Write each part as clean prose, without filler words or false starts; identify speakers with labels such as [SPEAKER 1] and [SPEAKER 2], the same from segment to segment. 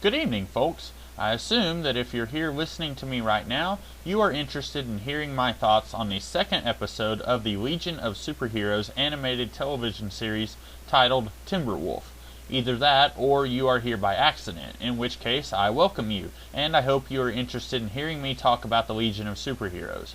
[SPEAKER 1] Good evening, folks. I assume that if you're here listening to me right now, you are interested in hearing my thoughts on the second episode of the Legion of Superheroes animated television series titled Timberwolf. Either that, or you are here by accident, in which case I welcome you, and I hope you are interested in hearing me talk about the Legion of Superheroes.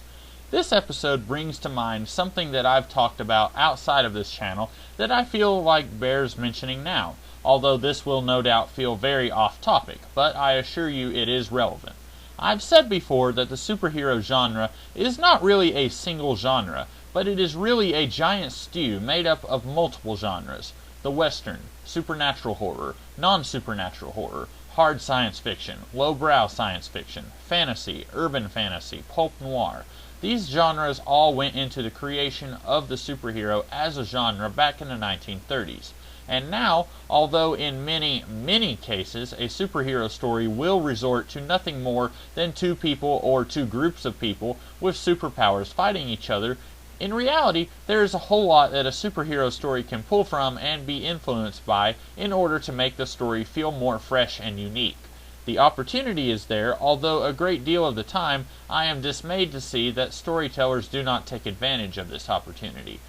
[SPEAKER 1] This episode brings to mind something that I've talked about outside of this channel that I feel like bears mentioning now, although this will no doubt feel very off-topic, but I assure you it is relevant. I've said before that the superhero genre is not really a single genre, but it is really a giant stew made up of multiple genres. The Western, supernatural horror, non-supernatural horror, hard science fiction, lowbrow science fiction, fantasy, urban fantasy, pulp noir. These genres all went into the creation of the superhero as a genre back in the 1930s. And now, although in many, many cases a superhero story will resort to nothing more than two people or two groups of people with superpowers fighting each other, in reality there is a whole lot that a superhero story can pull from and be influenced by in order to make the story feel more fresh and unique. The opportunity is there, although a great deal of the time I am dismayed to see that storytellers do not take advantage of this opportunity.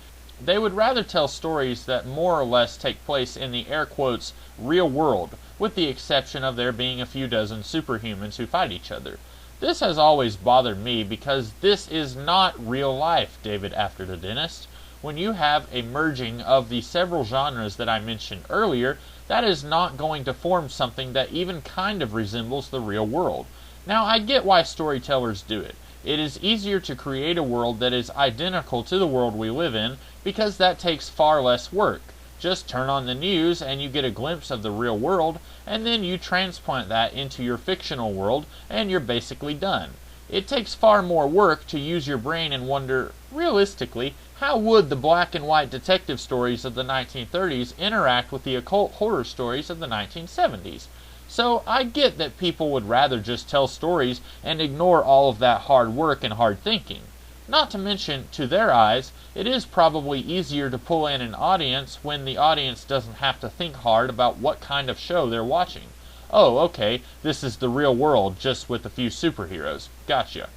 [SPEAKER 1] They would rather tell stories that more or less take place in the air quotes real world, with the exception of there being a few dozen superhumans who fight each other. This has always bothered me because this is not real life, David After the Dentist. When you have a merging of the several genres that I mentioned earlier, that is not going to form something that even kind of resembles the real world. Now, I get why storytellers do it. It is easier to create a world that is identical to the world we live in because that takes far less work. Just turn on the news and you get a glimpse of the real world, and then you transplant that into your fictional world and you're basically done. It takes far more work to use your brain and wonder, realistically, how would the black and white detective stories of the 1930s interact with the occult horror stories of the 1970s? So I get that people would rather just tell stories and ignore all of that hard work and hard thinking. Not to mention, to their eyes, it is probably easier to pull in an audience when the audience doesn't have to think hard about what kind of show they're watching. Oh, okay, this is the real world, just with a few superheroes. Gotcha.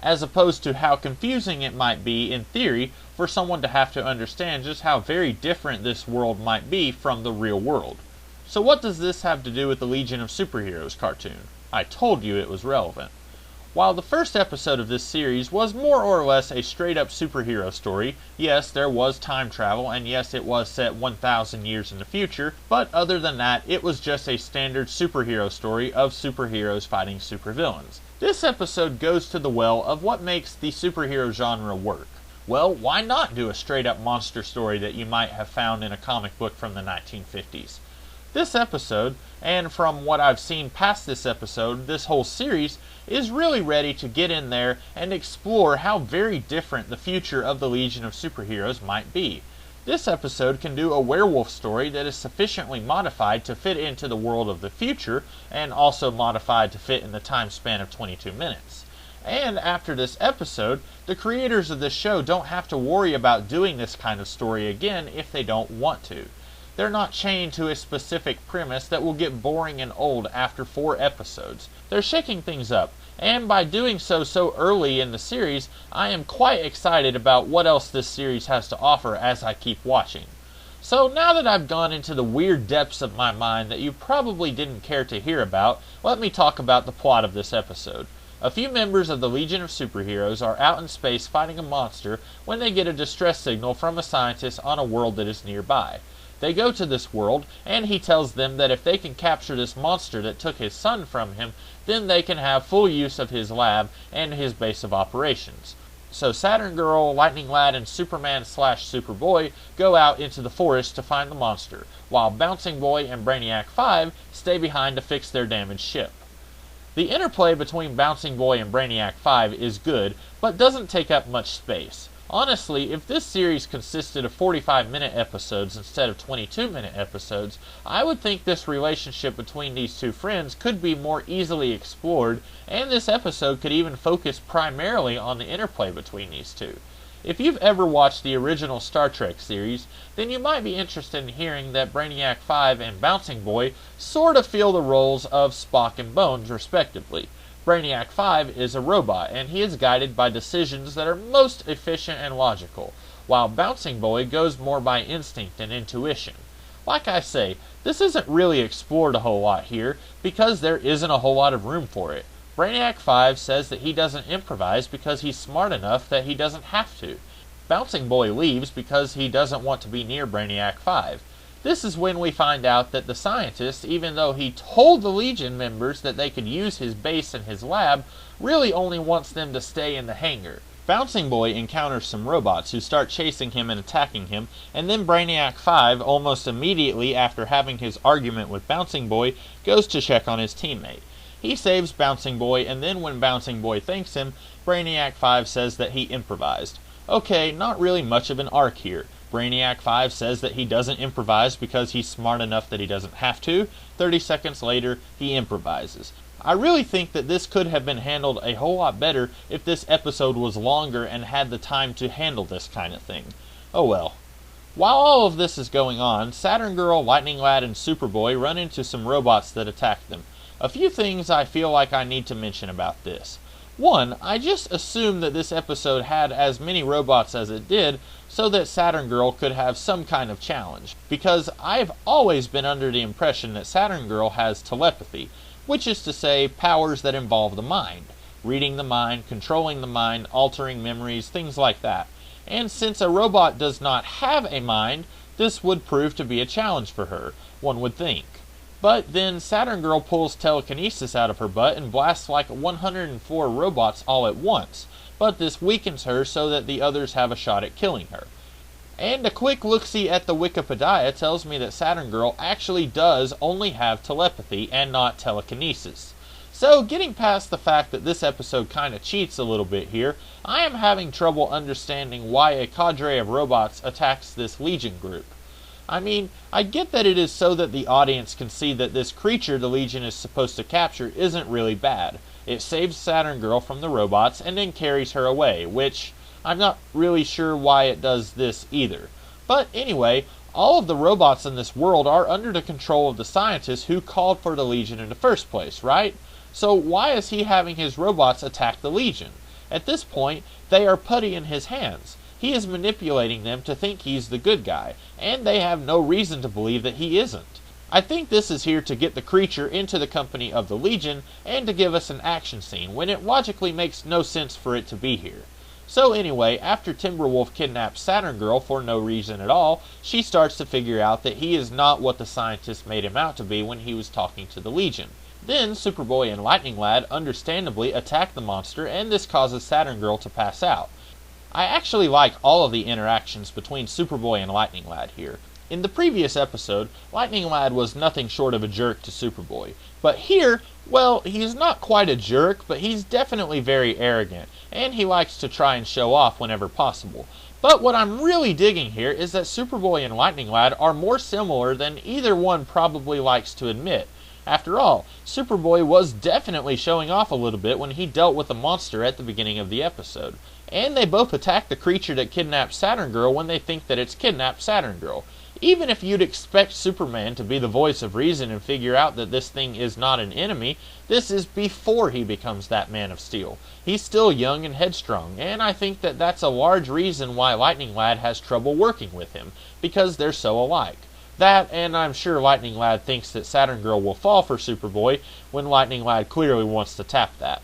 [SPEAKER 1] As opposed to how confusing it might be, in theory, for someone to have to understand just how very different this world might be from the real world. So what does this have to do with the Legion of Superheroes cartoon? I told you it was relevant. While the first episode of this series was more or less a straight-up superhero story, yes, there was time travel, and yes, it was set 1,000 years in the future, but other than that, it was just a standard superhero story of superheroes fighting supervillains. This episode goes to the well of what makes the superhero genre work. Well, why not do a straight-up monster story that you might have found in a comic book from the 1950s? This episode, and from what I've seen past this episode, this whole series, is really ready to get in there and explore how very different the future of the Legion of Superheroes might be. This episode can do a werewolf story that is sufficiently modified to fit into the world of the future, and also modified to fit in the time span of 22 minutes. And after this episode, the creators of this show don't have to worry about doing this kind of story again if they don't want to. They're not chained to a specific premise that will get boring and old after 4 episodes. They're shaking things up, and by doing so early in the series, I am quite excited about what else this series has to offer as I keep watching. So now that I've gone into the weird depths of my mind that you probably didn't care to hear about, let me talk about the plot of this episode. A few members of the Legion of Superheroes are out in space fighting a monster when they get a distress signal from a scientist on a world that is nearby. They go to this world, and he tells them that if they can capture this monster that took his son from him, then they can have full use of his lab and his base of operations. So Saturn Girl, Lightning Lad, and Superman/Superboy go out into the forest to find the monster, while Bouncing Boy and Brainiac 5 stay behind to fix their damaged ship. The interplay between Bouncing Boy and Brainiac 5 is good, but doesn't take up much space. Honestly, if this series consisted of 45-minute episodes instead of 22-minute episodes, I would think this relationship between these two friends could be more easily explored, and this episode could even focus primarily on the interplay between these two. If you've ever watched the original Star Trek series, then you might be interested in hearing that Brainiac 5 and Bouncing Boy sort of fill the roles of Spock and Bones, respectively. Brainiac 5 is a robot, and he is guided by decisions that are most efficient and logical, while Bouncing Boy goes more by instinct and intuition. Like I say, this isn't really explored a whole lot here, because there isn't a whole lot of room for it. Brainiac 5 says that he doesn't improvise because he's smart enough that he doesn't have to. Bouncing Boy leaves because he doesn't want to be near Brainiac 5. This is when we find out that the scientist, even though he told the Legion members that they could use his base and his lab, really only wants them to stay in the hangar. Bouncing Boy encounters some robots who start chasing him and attacking him, and then Brainiac 5, almost immediately after having his argument with Bouncing Boy, goes to check on his teammate. He saves Bouncing Boy, and then when Bouncing Boy thanks him, Brainiac 5 says that he improvised. Okay, not really much of an arc here. Brainiac 5 says that he doesn't improvise because he's smart enough that he doesn't have to. 30 seconds later, he improvises. I really think that this could have been handled a whole lot better if this episode was longer and had the time to handle this kind of thing. Oh well. While all of this is going on, Saturn Girl, Lightning Lad, and Superboy run into some robots that attack them. A few things I feel like I need to mention about this. One, I just assumed that this episode had as many robots as it did so that Saturn Girl could have some kind of challenge, because I've always been under the impression that Saturn Girl has telepathy, which is to say powers that involve the mind. Reading the mind, controlling the mind, altering memories, things like that. And since a robot does not have a mind, this would prove to be a challenge for her, one would think. But then Saturn Girl pulls telekinesis out of her butt and blasts like 104 robots all at once, but this weakens her so that the others have a shot at killing her. And a quick look-see at the Wikipedia tells me that Saturn Girl actually does only have telepathy and not telekinesis. So, getting past the fact that this episode kinda cheats a little bit here, I am having trouble understanding why a cadre of robots attacks this Legion group. I mean, I get that it is so that the audience can see that this creature the Legion is supposed to capture isn't really bad. It saves Saturn Girl from the robots and then carries her away, which I'm not really sure why it does this either. But anyway, all of the robots in this world are under the control of the scientist who called for the Legion in the first place, right? So why is he having his robots attack the Legion? At this point, they are putty in his hands. He is manipulating them to think he's the good guy, and they have no reason to believe that he isn't. I think this is here to get the creature into the company of the Legion and to give us an action scene when it logically makes no sense for it to be here. So anyway, after Timberwolf kidnaps Saturn Girl for no reason at all, she starts to figure out that he is not what the scientist made him out to be when he was talking to the Legion. Then Superboy and Lightning Lad understandably attack the monster, and this causes Saturn Girl to pass out. I actually like all of the interactions between Superboy and Lightning Lad here. In the previous episode, Lightning Lad was nothing short of a jerk to Superboy. But here, well, he's not quite a jerk, but he's definitely very arrogant, and he likes to try and show off whenever possible. But what I'm really digging here is that Superboy and Lightning Lad are more similar than either one probably likes to admit. After all, Superboy was definitely showing off a little bit when he dealt with the monster at the beginning of the episode. And they both attack the creature that kidnapped Saturn Girl when they think that it's kidnapped Saturn Girl. Even if you'd expect Superman to be the voice of reason and figure out that this thing is not an enemy, this is before he becomes that Man of Steel. He's still young and headstrong, and I think that that's a large reason why Lightning Lad has trouble working with him, because they're so alike. That, and I'm sure Lightning Lad thinks that Saturn Girl will fall for Superboy, when Lightning Lad clearly wants to tap that.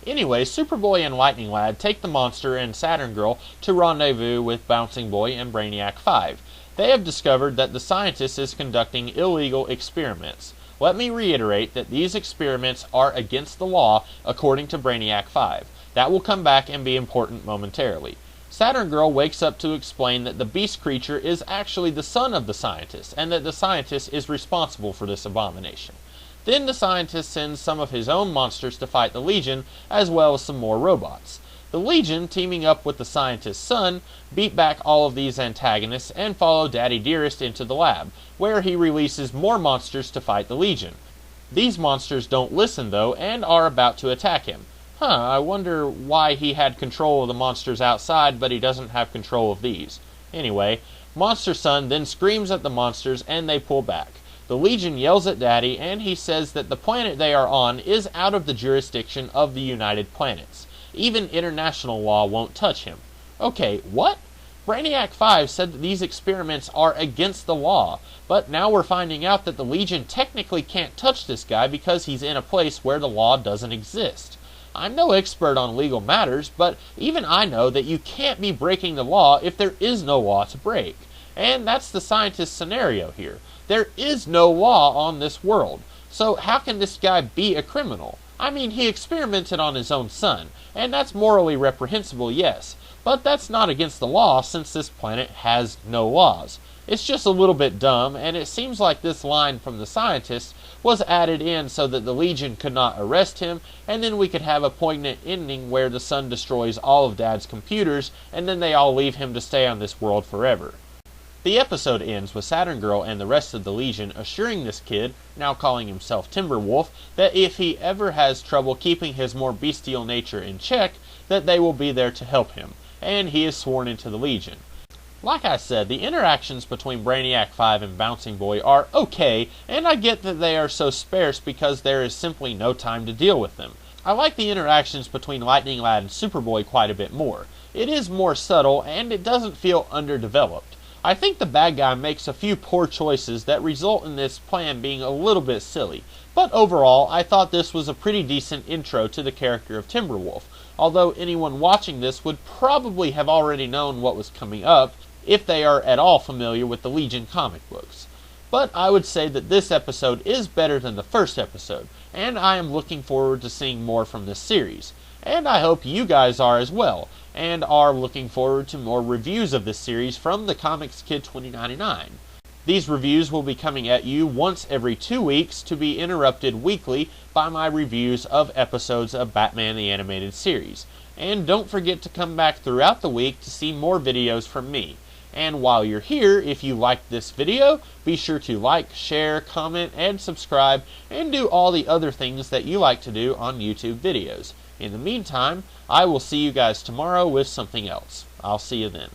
[SPEAKER 1] Anyway, Superboy and Lightning Lad take the monster and Saturn Girl to rendezvous with Bouncing Boy and Brainiac 5. They have discovered that the scientist is conducting illegal experiments. Let me reiterate that these experiments are against the law according to Brainiac 5. That will come back and be important momentarily. Saturn Girl wakes up to explain that the beast creature is actually the son of the scientist, and that the scientist is responsible for this abomination. Then the scientist sends some of his own monsters to fight the Legion, as well as some more robots. The Legion, teaming up with the scientist's son, beat back all of these antagonists and follow Daddy Dearest into the lab, where he releases more monsters to fight the Legion. These monsters don't listen though, and are about to attack him. I wonder why he had control of the monsters outside, but he doesn't have control of these. Anyway, Monster Son then screams at the monsters and they pull back. The Legion yells at Daddy, and he says that the planet they are on is out of the jurisdiction of the United Planets. Even international law won't touch him. Okay, what? Brainiac 5 said that these experiments are against the law, but now we're finding out that the Legion technically can't touch this guy because he's in a place where the law doesn't exist. I'm no expert on legal matters, but even I know that you can't be breaking the law if there is no law to break. And that's the scientist scenario here. There is no law on this world. So how can this guy be a criminal? I mean, he experimented on his own son, and that's morally reprehensible, yes. But that's not against the law since this planet has no laws. It's just a little bit dumb, and it seems like this line from the scientist was added in so that the Legion could not arrest him, and then we could have a poignant ending where the son destroys all of Dad's computers, and then they all leave him to stay on this world forever. The episode ends with Saturn Girl and the rest of the Legion assuring this kid, now calling himself Timberwolf, that if he ever has trouble keeping his more bestial nature in check, that they will be there to help him, and he is sworn into the Legion. Like I said, the interactions between Brainiac 5 and Bouncing Boy are okay, and I get that they are so sparse because there is simply no time to deal with them. I like the interactions between Lightning Lad and Superboy quite a bit more. It is more subtle, and it doesn't feel underdeveloped. I think the bad guy makes a few poor choices that result in this plan being a little bit silly, but overall I thought this was a pretty decent intro to the character of Timberwolf, although anyone watching this would probably have already known what was coming up if they are at all familiar with the Legion comic books. But I would say that this episode is better than the first episode, and I am looking forward to seeing more from this series. And I hope you guys are as well, and are looking forward to more reviews of this series from the Comics Kid 2099. These reviews will be coming at you once every 2 weeks to be interrupted weekly by my reviews of episodes of Batman the Animated Series. And don't forget to come back throughout the week to see more videos from me. And while you're here, if you liked this video, be sure to like, share, comment, and subscribe, and do all the other things that you like to do on YouTube videos. In the meantime, I will see you guys tomorrow with something else. I'll see you then.